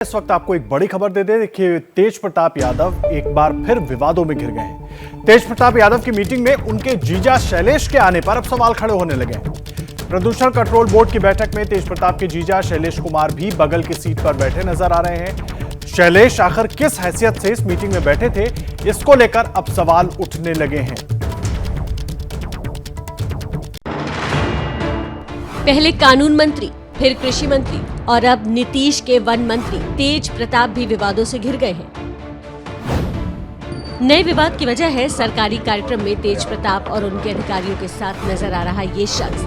इस वक्त आपको एक बड़ी खबर दे दे। देखिए, तेज प्रताप यादव एक बार फिर विवादों में घिर गए हैं। तेज प्रताप यादव की मीटिंग में उनके जीजा शैलेश के आने पर अब सवाल खड़े होने लगे हैं। प्रदूषण कंट्रोल बोर्ड की बैठक में तेज प्रताप के जीजा शैलेश कुमार भी बगल की सीट पर बैठे नजर आ रहे हैं। शैलेश आखिर किस हैसियत से इस मीटिंग में बैठे थे, इसको लेकर अब सवाल उठने लगे हैं। पहले कानून मंत्री, फिर कृषि मंत्री और अब नीतीश के वन मंत्री तेज प्रताप भी विवादों से घिर गए हैं। नए विवाद की वजह है सरकारी कार्यक्रम में तेज प्रताप और उनके अधिकारियों के साथ नजर आ रहा ये शख्स।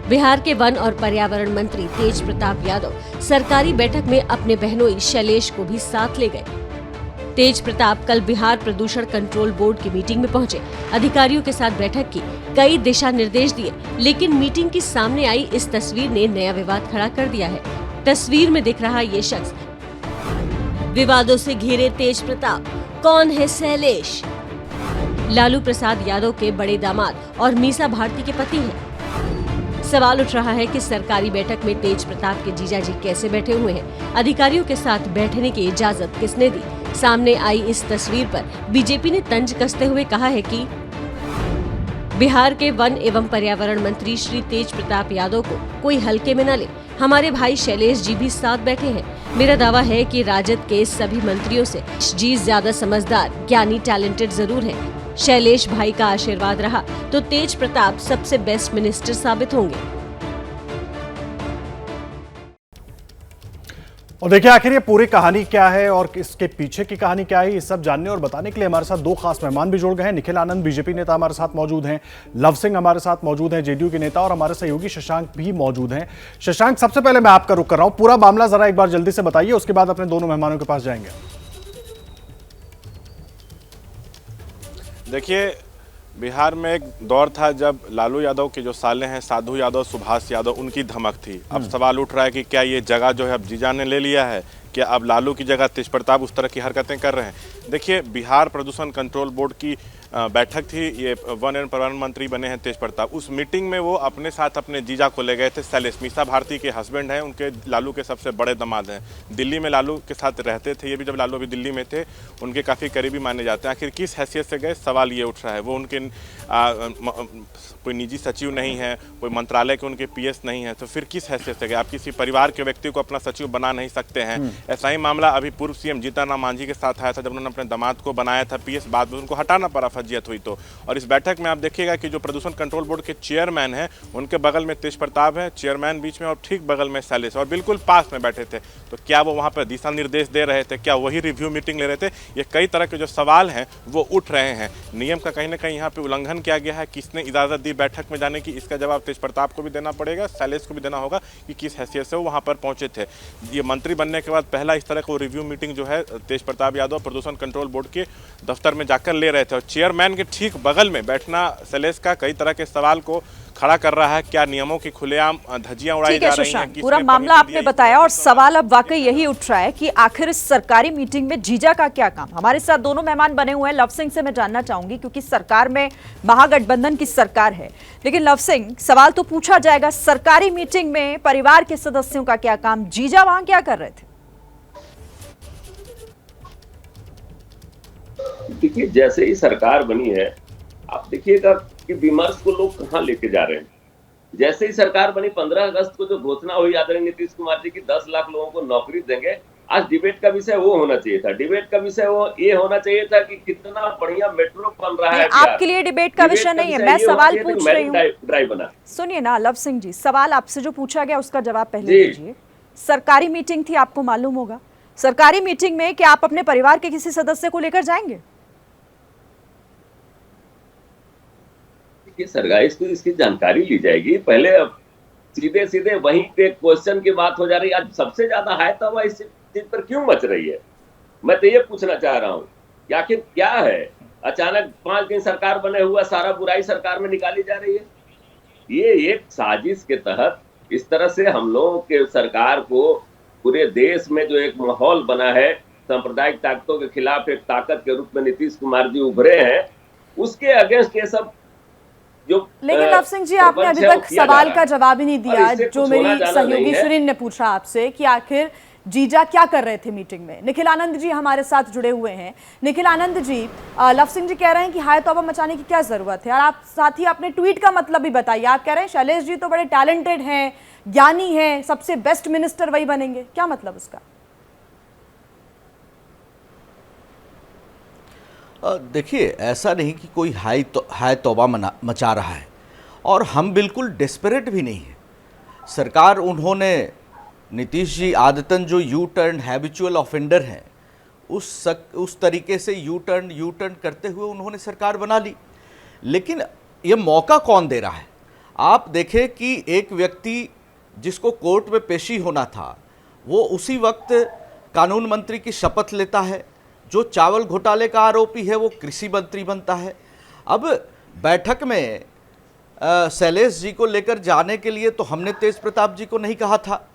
बिहार के वन और पर्यावरण मंत्री तेज प्रताप यादव सरकारी बैठक में अपने बहनोई शैलेश को भी साथ ले गए। तेज प्रताप कल बिहार प्रदूषण कंट्रोल बोर्ड की मीटिंग में पहुंचे, अधिकारियों के साथ बैठक की, कई दिशा निर्देश दिए, लेकिन मीटिंग की सामने आई इस तस्वीर ने नया विवाद खड़ा कर दिया है। तस्वीर में दिख रहा ये शख्स विवादों से घिरे तेज प्रताप। कौन है शैलेश? लालू प्रसाद यादव के बड़े दामाद और मीसा भारती के पति हैं। सवाल उठ रहा है कि सरकारी बैठक में तेज प्रताप के जीजाजी कैसे बैठे हुए हैं, अधिकारियों के साथ बैठने की इजाजत किसने दी। सामने आई इस तस्वीर पर बीजेपी ने तंज कसते हुए कहा है कि बिहार के वन एवं पर्यावरण मंत्री श्री तेज प्रताप यादव को कोई हल्के में न ले। हमारे भाई शैलेश जी भी साथ बैठे हैं। मेरा दावा है कि राजद के सभी मंत्रियों से जी ज्यादा समझदार, ज्ञानी, टैलेंटेड जरूर है। शैलेश भाई का आशीर्वाद रहा तो तेज प्रताप सबसे बेस्ट मिनिस्टर साबित होंगे। और देखिए, आखिर ये पूरी कहानी क्या है और इसके पीछे की कहानी क्या है, ये सब जानने और बताने के लिए हमारे साथ दो खास मेहमान भी जुड़ गए हैं। निखिल आनंद बीजेपी नेता हमारे साथ मौजूद हैं, लव सिंह हमारे साथ मौजूद हैं, जेडीयू के नेता, और हमारे सहयोगी शशांक भी मौजूद हैं। शशांक, सबसे पहले मैं आपका रुख कर रहा हूं, पूरा मामला जरा एक बार जल्दी से बताइए, उसके बाद अपने दोनों मेहमानों के पास जाएंगे। देखिए, बिहार में एक दौर था जब लालू यादव के जो साले हैं साधु यादव, सुभाष यादव, उनकी धमक थी। अब सवाल उठ रहा है कि क्या ये जगह जो है अब जीजा ने ले लिया है, क्या अब लालू की जगह तेज प्रताप उस तरह की हरकतें कर रहे हैं। देखिए, बिहार प्रदूषण कंट्रोल बोर्ड की बैठक थी, ये वन एवं पर्यावरण मंत्री बने हैं तेज प्रताप। उस मीटिंग में वो अपने साथ अपने जीजा को ले गए थे। शैलेश मीसा भारती के हस्बैंड हैं, उनके लालू के सबसे बड़े दामाद हैं, दिल्ली में लालू के साथ रहते थे। ये भी जब लालू अभी दिल्ली में थे उनके काफ़ी करीबी माने जाते हैं। आखिर किस हैसियत से गए, सवाल ये उठ रहा है। वो उनके कोई निजी सचिव नहीं है, कोई मंत्रालय के उनके पीएस नहीं है, तो फिर किस हैसियत से गए? आप किसी परिवार के व्यक्ति को अपना सचिव बना नहीं सकते हैं। ऐसा ही मामला अभी पूर्व सीएम जीतन राम मांझी के साथ आया था, जब उन्होंने अपने दामाद को बनाया था पीएस, बाद में उनको हटाना पड़ा, फर्जियत हुई तो। और इस बैठक में आप देखिएगा कि जो प्रदूषण कंट्रोल बोर्ड के चेयरमैन हैं, उनके बगल में तेज प्रताप है, चेयरमैन बीच में, और ठीक बगल में शैलेश, और बिल्कुल पास में बैठे थे। तो क्या वो वहाँ पर दिशा निर्देश दे रहे थे? क्या वही रिव्यू मीटिंग ले रहे थे? ये कई तरह के जो सवाल हैं वो उठ रहे हैं। नियम का कहीं ना कहीं यहाँ पे उल्लंघन किया गया है। किसने इजाज़त दी बैठक में जाने की, इसका जवाब तेज प्रताप को भी देना पड़ेगा, शैलेश को भी देना होगा कि किस हैसियत से वो वहाँ पर पहुँचे थे। ये मंत्री बनने के बाद पहला इस तरह का रिव्यू मीटिंग जो है तेज प्रताप यादव प्रदूषण कंट्रोल बोर्ड के दफ्तर में जाकर ले रहे थे, और चेयरमैन के ठीक बगल में बैठना शैलेश का कई तरह के सवाल को खड़ा कर रहा है। क्या नियमों की खुलेआम धज्जियां उड़ाई जा रही हैं? पूरा मामला आपने बताया, और सवाल अब वाकई यही उठ रहा है कि आखिर इस सरकारी मीटिंग में जीजा का क्या काम। हमारे साथ दोनों मेहमान बने हुए हैं। लव सिंह से मैं जानना चाहूंगी, क्योंकि सरकार में महागठबंधन की सरकार है, लेकिन लव सिंह, सवाल तो पूछा जाएगा, सरकारी मीटिंग में परिवार के सदस्यों का क्या काम, जीजा वहां क्या कर रहे थे? देखिए, जैसे ही सरकार बनी है, आप देखिएगा कि विमर्श को लोग कहां लेके जा रहे हैं। जैसे ही सरकार बनी, 15 अगस्त को जो घोषणा हुई आदरणीय नीतीश कुमार जी की 10 लाख लोगों को नौकरी देंगे, आज डिबेट का विषय वो होना चाहिए था। डिबेट का विषय वो ये होना चाहिए था कि कितना बढ़िया मेट्रो बन रहा है। आपके लिए डिबेट का विषय नहीं है, मैं सवाल पूछ रही हूँ। सुनिए ना लव सिंह जी, सवाल आपसे जो पूछा गया उसका जवाब पहले दीजिए। सरकारी मीटिंग थी, आपको मालूम होगा। सरकारी मीटिंग में क्या आप अपने परिवार के किसी सदस्य को लेकर जाएंगे? सरकार इसको इसकी जानकारी ली जाएगी। पहले सीधे सीधे वहीं पे क्वेश्चन की बात हो जा रही है। आज सबसे ज्यादा हायतवा इस चीज पर क्यों मच रही है, मैं तो ये पूछना चाह रहा हूँ कि आखिर क्या है। अचानक 5 दिन सरकार बने हुआ, सारा बुराई सरकार में निकाली जा रही है। ये एक साजिश के तहत इस तरह से हम लोगों के सरकार को पूरे देश में जो एक माहौल बना है, सांप्रदायिक ताकतों के खिलाफ एक ताकत के रूप में नीतीश कुमार जी उभरे हैं, उसके अगेंस्ट ये सब लेकिन लव सिंह जी, आपने अभी तक सवाल का जवाब ही नहीं दिया जो मेरी सहयोगी सुरीन ने पूछा आपसे, कि आखिर जीजा क्या कर रहे थे मीटिंग में। निखिल आनंद जी हमारे साथ जुड़े हुए हैं। निखिल आनंद जी, लव सिंह जी कह रहे हैं कि हाय तौबा मचाने की क्या जरूरत है, और आप साथ ही अपने ट्वीट का मतलब भी बताइए। आप कह रहे हैं शैलेश जी तो बड़े टैलेंटेड हैं, ज्ञानी हैं, सबसे बेस्ट मिनिस्टर वही बनेंगे, क्या मतलब उसका? देखिए, ऐसा नहीं कि कोई हाय तौबा मचा रहा है, और हम बिल्कुल डेस्परेट भी नहीं है। सरकार, उन्होंने नीतीश जी आदतन जो यू टर्न हैबिचुअल ऑफेंडर हैं, उस तरीके से यू टर्न करते हुए उन्होंने सरकार बना ली। लेकिन ये मौका कौन दे रहा है? आप देखें कि एक व्यक्ति जिसको कोर्ट में पेशी होना था, वो उसी वक्त कानून मंत्री की शपथ लेता है। जो चावल घोटाले का आरोपी है वो कृषि मंत्री बनता है। अब बैठक में शैलेश जी को लेकर जाने के लिए तो हमने तेज प्रताप जी को नहीं कहा था।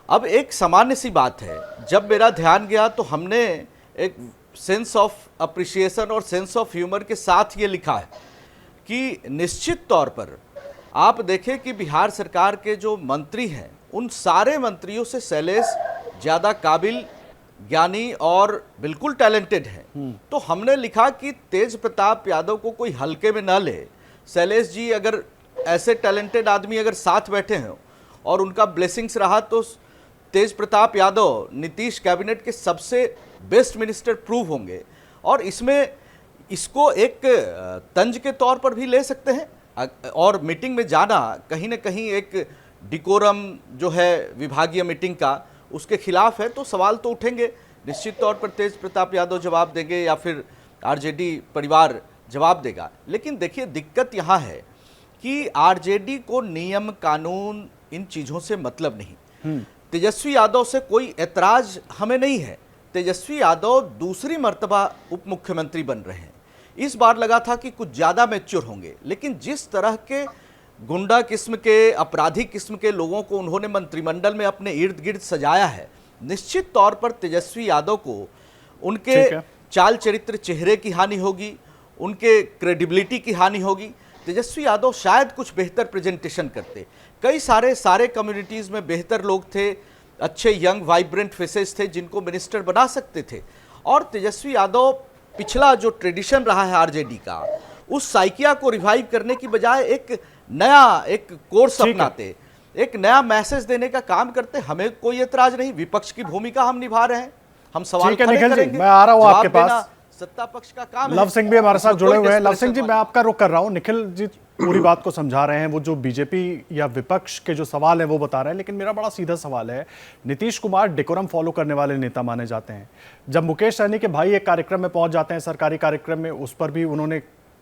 अब एक सामान्य सी बात है, जब मेरा ध्यान गया तो हमने एक सेंस ऑफ अप्रिसिएशन और सेंस ऑफ ह्यूमर के साथ ये लिखा है कि निश्चित तौर पर आप देखें कि बिहार सरकार के जो मंत्री हैं, उन सारे मंत्रियों से शैलेश ज़्यादा काबिल, ज्ञानी और बिल्कुल टैलेंटेड है। तो हमने लिखा कि तेज प्रताप यादव को कोई हल्के में ना ले। शैलेश जी अगर ऐसे टैलेंटेड आदमी अगर साथ बैठे हैं और उनका ब्लेसिंग्स रहा, तो तेज प्रताप यादव नीतीश कैबिनेट के सबसे बेस्ट मिनिस्टर प्रूव होंगे। और इसमें इसको एक तंज के तौर पर भी ले सकते हैं। और मीटिंग में जाना कहीं ना कहीं एक डिकोरम जो है विभागीय मीटिंग का, उसके खिलाफ है, तो सवाल तो उठेंगे। निश्चित तौर पर तेज प्रताप यादव जवाब देंगे या फिर आरजेडी परिवार जवाब देगा। लेकिन देखिए, दिक्कत यहाँ है कि आरजेडी को नियम कानून इन चीज़ों से मतलब नहीं। तेजस्वी यादव से कोई ऐतराज हमें नहीं है। तेजस्वी यादव दूसरी मर्तबा उप मुख्यमंत्री बन रहे हैं। इस बार लगा था कि कुछ ज़्यादा मैच्योर होंगे, लेकिन जिस तरह के गुंडा किस्म के, अपराधी किस्म के लोगों को उन्होंने मंत्रिमंडल में अपने इर्द गिर्द सजाया है, निश्चित तौर पर तेजस्वी यादव को उनके चाल चरित्र, चेहरे की हानि होगी, उनके क्रेडिबिलिटी की हानि होगी। तेजस्वी यादव शायद कुछ बेहतर प्रेजेंटेशन करते। कई सारे कम्युनिटीज़ में बेहतर लोग थे, अच्छे यंग वाइब्रेंट फेसेस थे जिनको मिनिस्टर बना सकते थे। और तेजस्वी यादव पिछला जो ट्रेडिशन रहा है आरजेडी का, उस साइकिया को रिवाइव करने की बजाय एक कोर्स अपनाते, एक नया मैसेज देने का काम करते। हमें कोई एतराज नहीं, विपक्ष की भूमिका हम निभा रहे हैं, हम सवाल खड़े करेंगे। मैं आ रहा हूं आपके पास, सत्ता पक्ष का काम है। लव सिंह भी हमारे साथ जुड़े हुए हैं। लव सिंह जी, मैं आपका रुख कर रहा हूं। निखिल जी पूरी बात को समझा रहे हैं, वो जो बीजेपी या विपक्ष के जो सवाल है वो बता रहे हैं, लेकिन मेरा बड़ा सीधा सवाल है। नीतीश कुमार डेकोरम फॉलो करने वाले नेता माने जाते हैं। जब मुकेश सहनी के भाई एक कार्यक्रम में पहुंच जाते हैं, सरकारी कार्यक्रम में, उस पर भी उन्होंने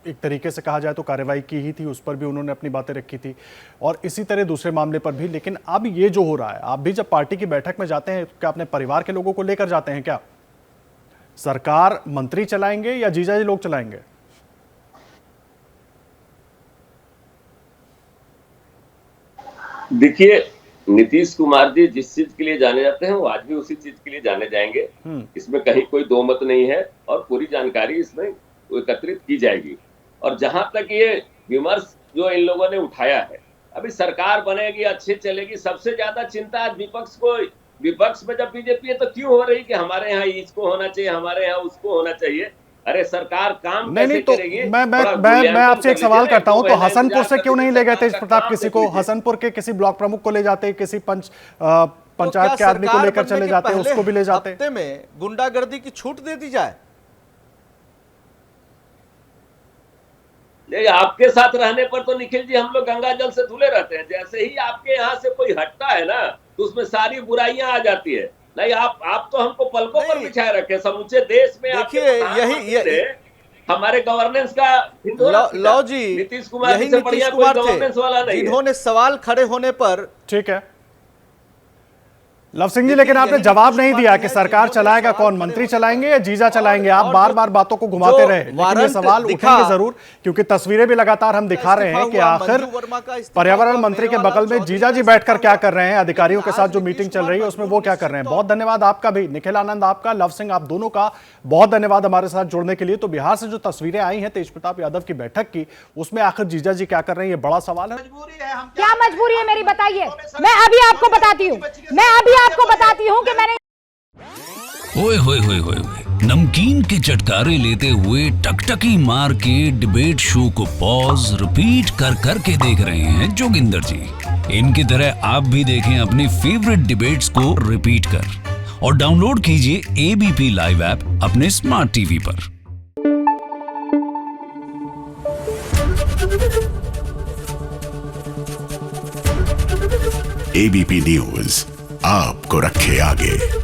एक तरीके से कहा जाए तो कार्रवाई की ही थी, उस पर भी उन्होंने अपनी बातें रखी थी, और इसी तरह दूसरे मामले पर भी। लेकिन अब ये जो हो रहा है, आप भी जब पार्टी की बैठक में जाते हैं, क्या अपने परिवार के लोगों को लेकर जाते हैं? क्या सरकार मंत्री चलाएंगे या जीजाजी लोग चलाएंगे? देखिए, नीतीश कुमार जी जिस चीज के लिए जाने जाते हैं वो आज भी उसी चीज के लिए जाने जाएंगे। इसमें कहीं कोई दो मत नहीं है, और पूरी जानकारी इसमें एकत्रित की जाएगी। और जहां तक ये विमर्श जो इन लोगों ने उठाया है, अभी सरकार बनेगी, अच्छी चलेगी, सबसे ज्यादा चिंता आज विपक्ष को। विपक्ष में जब बीजेपी है तो क्यों हो रही कि हमारे यहाँ इसको होना चाहिए, हमारे यहाँ उसको होना चाहिए। अरे सरकार काम कैसे करेगी? मैं आपसे एक सवाल करता हूं, तो हसनपुर से क्यों नहीं ले गए तेज प्रताप किसी को? हसनपुर के किसी ब्लॉक प्रमुख को ले जाते, किसी पंचायत के आदमी को लेकर चले जाते, उसको भी ले जाते। हफ्ते में गुंडागर्दी की छूट दे दी जाए। आपके साथ रहने पर तो निखिल जी हम लोग गंगा जल से धुले रहते हैं। जैसे ही आपके यहाँ से कोई हटता है ना, तो उसमें सारी बुराइयां आ जाती है। नहीं, आप तो हमको पलकों पर बिछाए रखे। समूचे देश में देखिए, यही हमारे गवर्नेंस का लो जी, नीतीश कुमार जी से बढ़िया कोई गवर्नेंस वाला नहीं है, जिन्होंने सवाल खड़े होने पर। ठीक है लव सिंह जी, लेकिन आपने जवाब नहीं दिया कि सरकार चलाएगा कौन, मंत्री चलाएंगे या जीजा चलाएंगे? आप बार बार बातों को घुमाते रहे, लेकिन ये सवाल उठेंगे जरूर, क्योंकि तस्वीरें भी लगातार हम दिखा रहे हैं कि आखिर पर्यावरण मंत्री के बगल में जीजा जी बैठकर क्या कर रहे हैं, अधिकारियों के साथ जो मीटिंग चल रही है उसमें वो क्या कर रहे हैं। बहुत धन्यवाद आपका भी, निखिल आनंद आपका, लव सिंह आप दोनों का बहुत धन्यवाद हमारे साथ जुड़ने के लिए। तो बिहार से जो तस्वीरें आई हैं तेज प्रताप यादव की बैठक की, उसमें आखिर जीजा जी क्या कर रहे हैं, ये बड़ा सवाल है। क्या मजबूरी है मेरी, बताइए। मैं अभी आपको बताती हूँ कि मैंने ओए होए होए होए होए, नमकीन के चटकारे लेते हुए टकटकी मार के डिबेट शो को पॉज रिपीट कर कर के देख रहे हैं जोगिंदर जी। इनकी तरह आप भी देखें अपनी फेवरेट डिबेट्स को रिपीट कर और डाउनलोड कीजिए एबीपी लाइव ऐप अपने स्मार्ट टीवी पर। एबीपी न्यूज आपको रखे आगे।